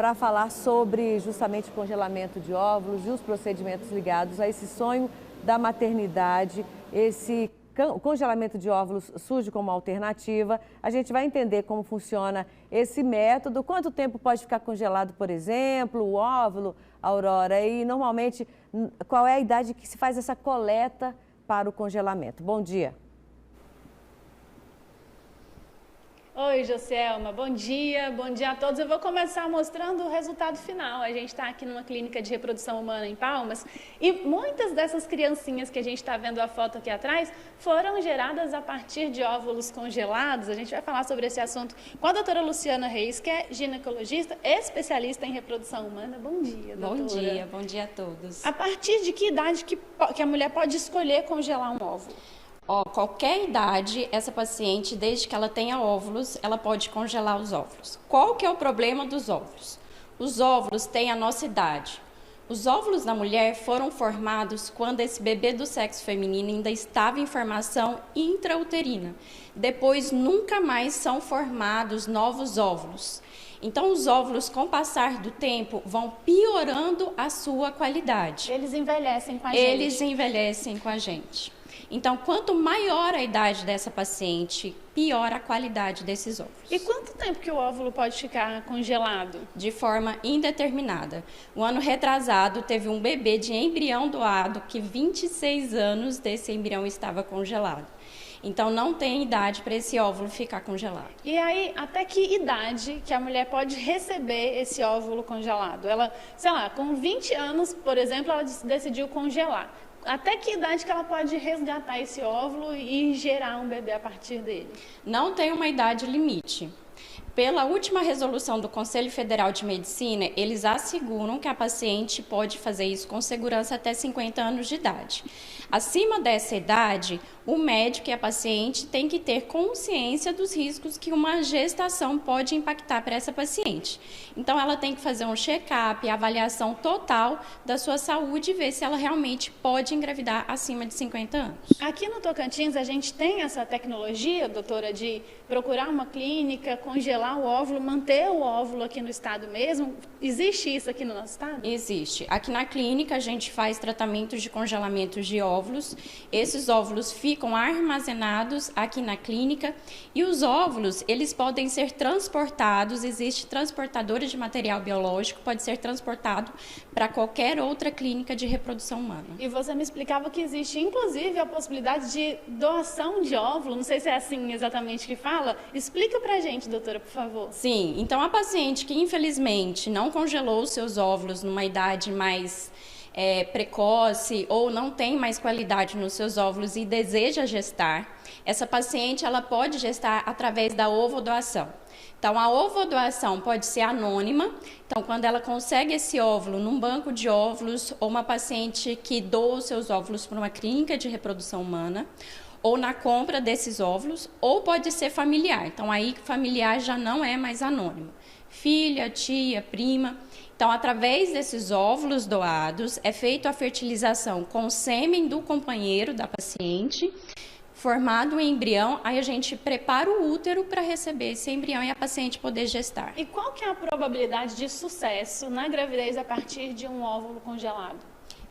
para falar sobre justamente o congelamento de óvulos e os procedimentos ligados a esse sonho da maternidade. Esse congelamento de óvulos surge como alternativa. A gente vai entender como funciona esse método, quanto tempo pode ficar congelado, por exemplo, o óvulo, Aurora, e normalmente qual é a idade que se faz essa coleta para o congelamento. Bom dia. Oi, Joselma, bom dia a todos. Eu vou começar mostrando o resultado final. A gente está aqui numa clínica de reprodução humana em Palmas e muitas dessas criancinhas que a gente está vendo a foto aqui atrás foram geradas a partir de óvulos congelados. A gente vai falar sobre esse assunto com a doutora Luciana Reis, que é ginecologista, especialista em reprodução humana. Bom dia, doutora. Bom dia a todos. A partir de que idade que a mulher pode escolher congelar um óvulo? Qualquer idade, essa paciente, desde que ela tenha óvulos, ela pode congelar os óvulos. Qual que é o problema dos óvulos? Os óvulos têm a nossa idade. Os óvulos da mulher foram formados quando esse bebê do sexo feminino ainda estava em formação intrauterina. Depois, nunca mais são formados novos óvulos. Então, os óvulos, com o passar do tempo, vão piorando a sua qualidade. Eles envelhecem com a gente. Eles envelhecem com a gente. Então, quanto maior a idade dessa paciente, pior a qualidade desses óvulos. E quanto tempo que o óvulo pode ficar congelado? De forma indeterminada. O ano retrasado, teve um bebê de embrião doado que 26 anos desse embrião estava congelado. Então, não tem idade para esse óvulo ficar congelado. E aí, até que idade que a mulher pode receber esse óvulo congelado? Ela, sei lá, com 20 anos, por exemplo, ela decidiu congelar. Até que idade que ela pode resgatar esse óvulo e gerar um bebê a partir dele? Não tem uma idade limite. Pela última resolução do Conselho Federal de Medicina, eles asseguram que a paciente pode fazer isso com segurança até 50 anos de idade. Acima dessa idade, o médico e a paciente têm que ter consciência dos riscos que uma gestação pode impactar para essa paciente. Então, ela tem que fazer um check-up, avaliação total da sua saúde e ver se ela realmente pode engravidar acima de 50 anos. Aqui no Tocantins, a gente tem essa tecnologia, doutora, de procurar uma clínica, congelar o óvulo, manter o óvulo aqui no estado mesmo? Existe isso aqui no nosso estado? Existe. Aqui na clínica, a gente faz tratamentos de congelamento de óvulos. Esses óvulos ficam armazenados aqui na clínica e os óvulos, eles podem ser transportados, existe transportadores de material biológico, pode ser transportado para qualquer outra clínica de reprodução humana. E você me explicava que existe, inclusive, a possibilidade de doação de óvulo, não sei se é assim exatamente que fala. Explica pra gente, doutora, por favor. Sim, então a paciente que infelizmente não congelou os seus óvulos numa idade mais precoce ou não tem mais qualidade nos seus óvulos e deseja gestar, essa paciente ela pode gestar através da ovodoação. Então, a ovodoação pode ser anônima. Então, quando ela consegue esse óvulo num banco de óvulos ou uma paciente que doa os seus óvulos para uma clínica de reprodução humana, ou na compra desses óvulos, ou pode ser familiar. Então, aí familiar já não é mais anônimo. Filha, tia, prima. Então, através desses óvulos doados, é feita a fertilização com o sêmen do companheiro da paciente, formado um embrião, aí a gente prepara o útero para receber esse embrião e a paciente poder gestar. E qual que é a probabilidade de sucesso na gravidez a partir de um óvulo congelado?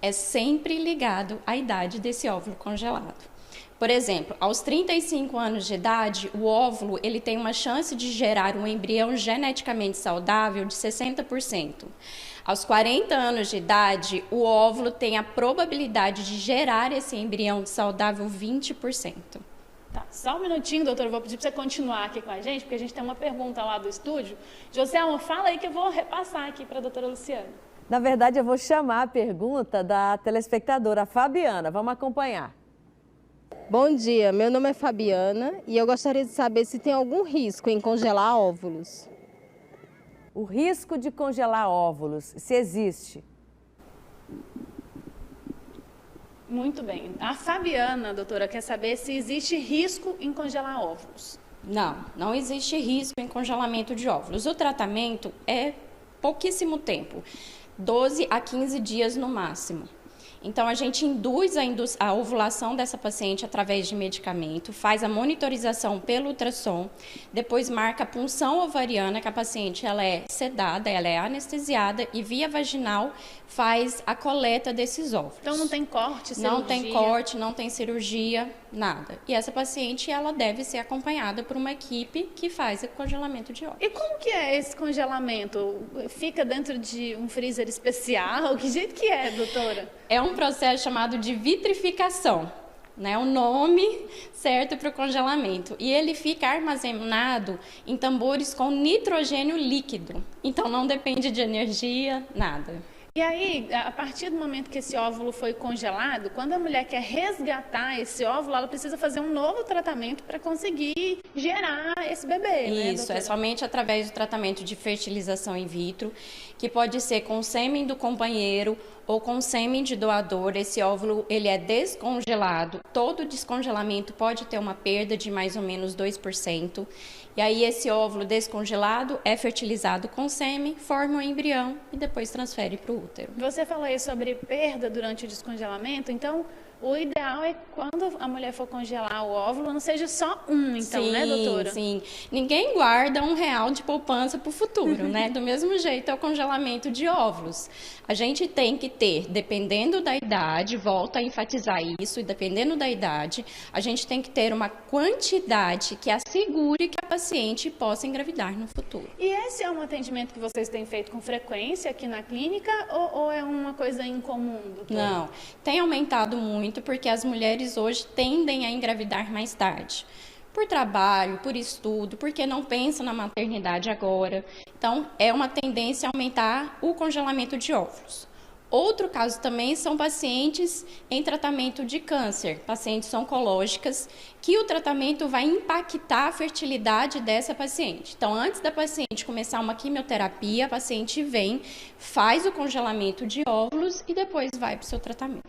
É sempre ligado à idade desse óvulo congelado. Por exemplo, aos 35 anos de idade, o óvulo ele tem uma chance de gerar um embrião geneticamente saudável de 60%. Aos 40 anos de idade, o óvulo tem a probabilidade de gerar esse embrião saudável 20%. Tá, só um minutinho, doutora, eu vou pedir para você continuar aqui com a gente, porque a gente tem uma pergunta lá do estúdio. Joselma, fala aí que eu vou repassar aqui para a doutora Luciana. Na verdade, eu vou chamar a pergunta da telespectadora Fabiana. Vamos acompanhar. Bom dia, meu nome é Fabiana e eu gostaria de saber se tem algum risco em congelar óvulos. O risco de congelar óvulos, se existe? Muito bem. A Fabiana, doutora, quer saber se existe risco em congelar óvulos. Não existe risco em congelamento de óvulos. O tratamento é pouquíssimo tempo, 12 a 15 dias no máximo. Então, a gente induz a ovulação dessa paciente através de medicamento, faz a monitorização pelo ultrassom, depois marca a punção ovariana, que a paciente ela é sedada, ela é anestesiada e via vaginal faz a coleta desses óvulos. Então, não tem corte, cirurgia? Não tem corte, não tem cirurgia, nada. E essa paciente, ela deve ser acompanhada por uma equipe que faz o congelamento de óvulos. E como que é esse congelamento? Fica dentro de um freezer especial? Que jeito que é, doutora? É um processo chamado de vitrificação, né? O nome certo para o congelamento. E ele fica armazenado em tambores com nitrogênio líquido. Então, não depende de energia, nada. E aí, a partir do momento que esse óvulo foi congelado, quando a mulher quer resgatar esse óvulo, ela precisa fazer um novo tratamento para conseguir gerar esse bebê, né, Isso, doutora? é somente através do tratamento de fertilização in vitro, que pode ser com sêmen do companheiro ou com sêmen de doador. Esse óvulo, ele é descongelado. Todo descongelamento pode ter uma perda de mais ou menos 2%. E aí esse óvulo descongelado é fertilizado com sêmen, forma um embrião e depois transfere para o útero. Você falou aí sobre perda durante o descongelamento, então o ideal é quando a mulher for congelar o óvulo, não seja só um, então, sim, né, doutora? Sim, ninguém guarda R$1 de poupança para o futuro, né? Do mesmo jeito é o congelamento de óvulos. A gente tem que ter, dependendo da idade, volto a enfatizar isso, e dependendo da idade, a gente tem que ter uma quantidade que assegure que a paciente possa engravidar no futuro. E esse é um atendimento que vocês têm feito com frequência aqui na clínica ou é uma coisa incomum, doutora? Não, tem aumentado muito porque as mulheres hoje tendem a engravidar mais tarde. Por trabalho, por estudo, porque não pensam na maternidade agora. Então, é uma tendência a aumentar o congelamento de óvulos. Outro caso também são pacientes em tratamento de câncer, pacientes oncológicas, que o tratamento vai impactar a fertilidade dessa paciente. Então, antes da paciente começar uma quimioterapia, a paciente vem, faz o congelamento de óvulos e depois vai para o seu tratamento.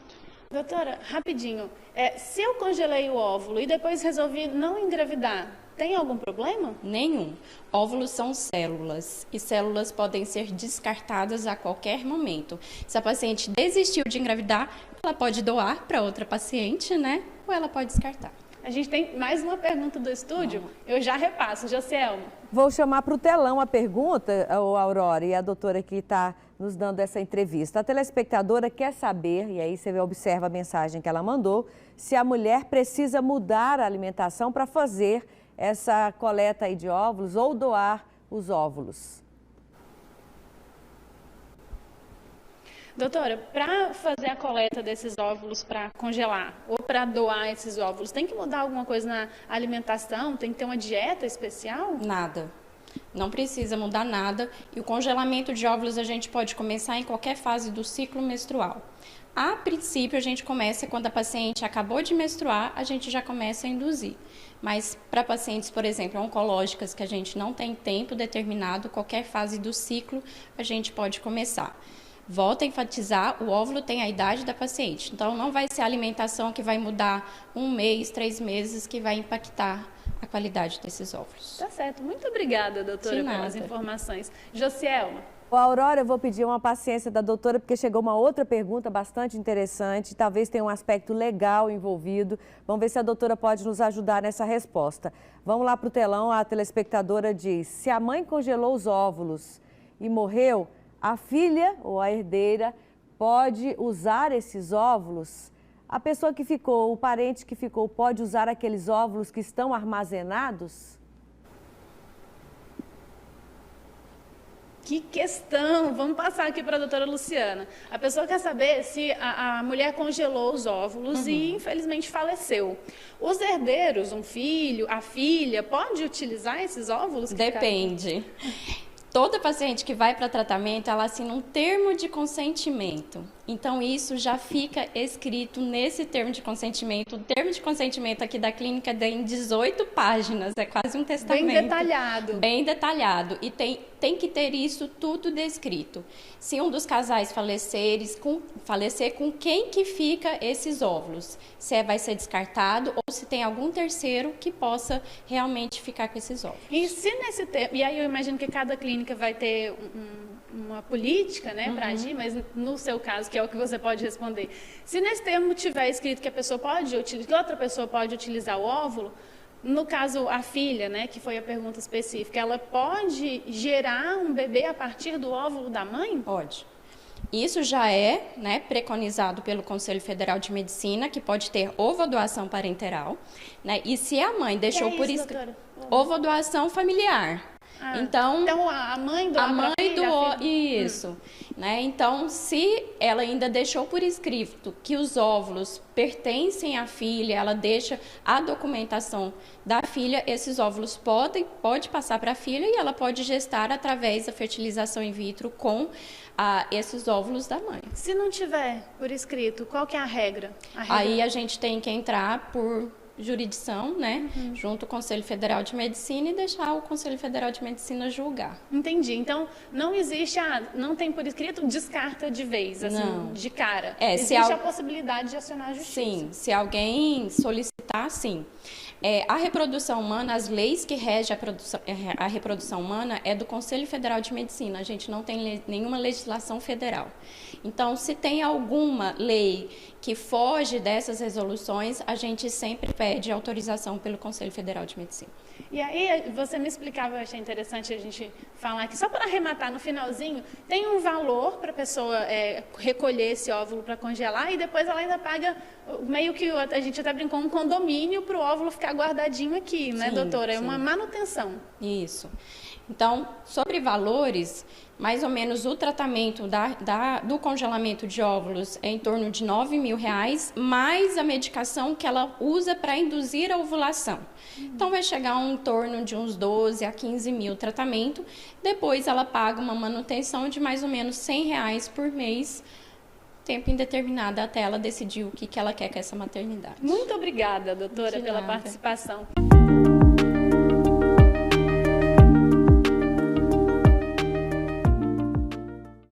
Doutora, rapidinho, se eu congelei o óvulo e depois resolvi não engravidar, tem algum problema? Nenhum. Óvulos são células e células podem ser descartadas a qualquer momento. Se a paciente desistiu de engravidar, ela pode doar para outra paciente, né? Ou ela pode descartar. A gente tem mais uma pergunta do estúdio, eu já repasso, Josielma. Vou chamar para o telão a pergunta, Aurora, e a doutora que está nos dando essa entrevista. A telespectadora quer saber, e aí você observa a mensagem que ela mandou, se a mulher precisa mudar a alimentação para fazer essa coleta aí de óvulos ou doar os óvulos. Doutora, para fazer a coleta desses óvulos para congelar ou para doar esses óvulos, tem que mudar alguma coisa na alimentação? Tem que ter uma dieta especial? Nada. Não precisa mudar nada. E o congelamento de óvulos a gente pode começar em qualquer fase do ciclo menstrual. A princípio, a gente começa quando a paciente acabou de menstruar, a gente já começa a induzir. Mas para pacientes, por exemplo, oncológicas, que a gente não tem tempo determinado, qualquer fase do ciclo, a gente pode começar. Volto a enfatizar, o óvulo tem a idade da paciente. Então, não vai ser a alimentação que vai mudar 1 mês, 3 meses, que vai impactar a qualidade desses óvulos. Tá certo. Muito obrigada, doutora, pelas informações. Josielma. Aurora, eu vou pedir uma paciência da doutora, porque chegou uma outra pergunta bastante interessante, talvez tenha um aspecto legal envolvido. Vamos ver se a doutora pode nos ajudar nessa resposta. Vamos lá para o telão, a telespectadora diz: se a mãe congelou os óvulos e morreu, a filha ou a herdeira pode usar esses óvulos? A pessoa que ficou, o parente que ficou, pode usar aqueles óvulos que estão armazenados? Que questão! Vamos passar aqui para a doutora Luciana. A pessoa quer saber se a mulher congelou os óvulos e, infelizmente, faleceu. Os herdeiros, um filho, a filha, pode utilizar esses óvulos? Depende. Toda paciente que vai para tratamento, ela assina um termo de consentimento. Então, isso já fica escrito nesse termo de consentimento. O termo de consentimento aqui da clínica tem 18 páginas, é quase um testamento. Bem detalhado. Bem detalhado. E tem que ter isso tudo descrito. Se um dos casais falecer, com quem que fica esses óvulos? Se vai ser descartado ou se tem algum terceiro que possa realmente ficar com esses óvulos. E se nesse tempo, e aí eu imagino que cada clínica vai ter uma política, né, para agir, mas no seu caso, que é o que você pode responder, se nesse termo tiver escrito que a pessoa pode utilizar, que outra pessoa pode utilizar o óvulo, no caso a filha, né, que foi a pergunta específica, ela pode gerar um bebê a partir do óvulo da mãe? Pode. Isso já é, né, preconizado pelo Conselho Federal de Medicina, que pode ter ovodoação parenteral, né? E se a mãe deixou por escrito, ovodoação familiar. Então a mãe do isso, né? Então, se ela ainda deixou por escrito que os óvulos pertencem à filha, ela deixa a documentação da filha, esses óvulos pode passar para a filha e ela pode gestar através da fertilização in vitro com esses óvulos da mãe. Se não tiver por escrito, qual que é a regra? Aí a gente tem que entrar por jurisdição, né, junto ao Conselho Federal de Medicina e deixar o Conselho Federal de Medicina julgar. Entendi. Então, não existe, não tem por escrito, descarta de vez, assim, não. De cara. Existe a possibilidade de acionar a justiça. Sim, se alguém solicitar, sim. A reprodução humana, as leis que regem a reprodução humana é do Conselho Federal de Medicina. A gente não tem nenhuma legislação federal. Então, se tem alguma lei que foge dessas resoluções, a gente sempre pede autorização pelo Conselho Federal de Medicina. E aí, você me explicava, eu achei interessante a gente falar aqui, só para arrematar no finalzinho, tem um valor para a pessoa recolher esse óvulo para congelar e depois ela ainda paga, meio que a gente até brincou, um condomínio para o óvulo ficar guardadinho aqui, né, doutora? É uma manutenção. Isso. Então, sobre valores, mais ou menos o tratamento do congelamento de óvulos é em torno de R$9 mil, mais a medicação que ela usa para induzir a ovulação. Então, vai chegar em torno de uns 12 a 15 mil tratamento. Depois, ela paga uma manutenção de mais ou menos R$100 por mês, tempo indeterminado, até ela decidir o que ela quer com essa maternidade. Muito obrigada, doutora, pela participação.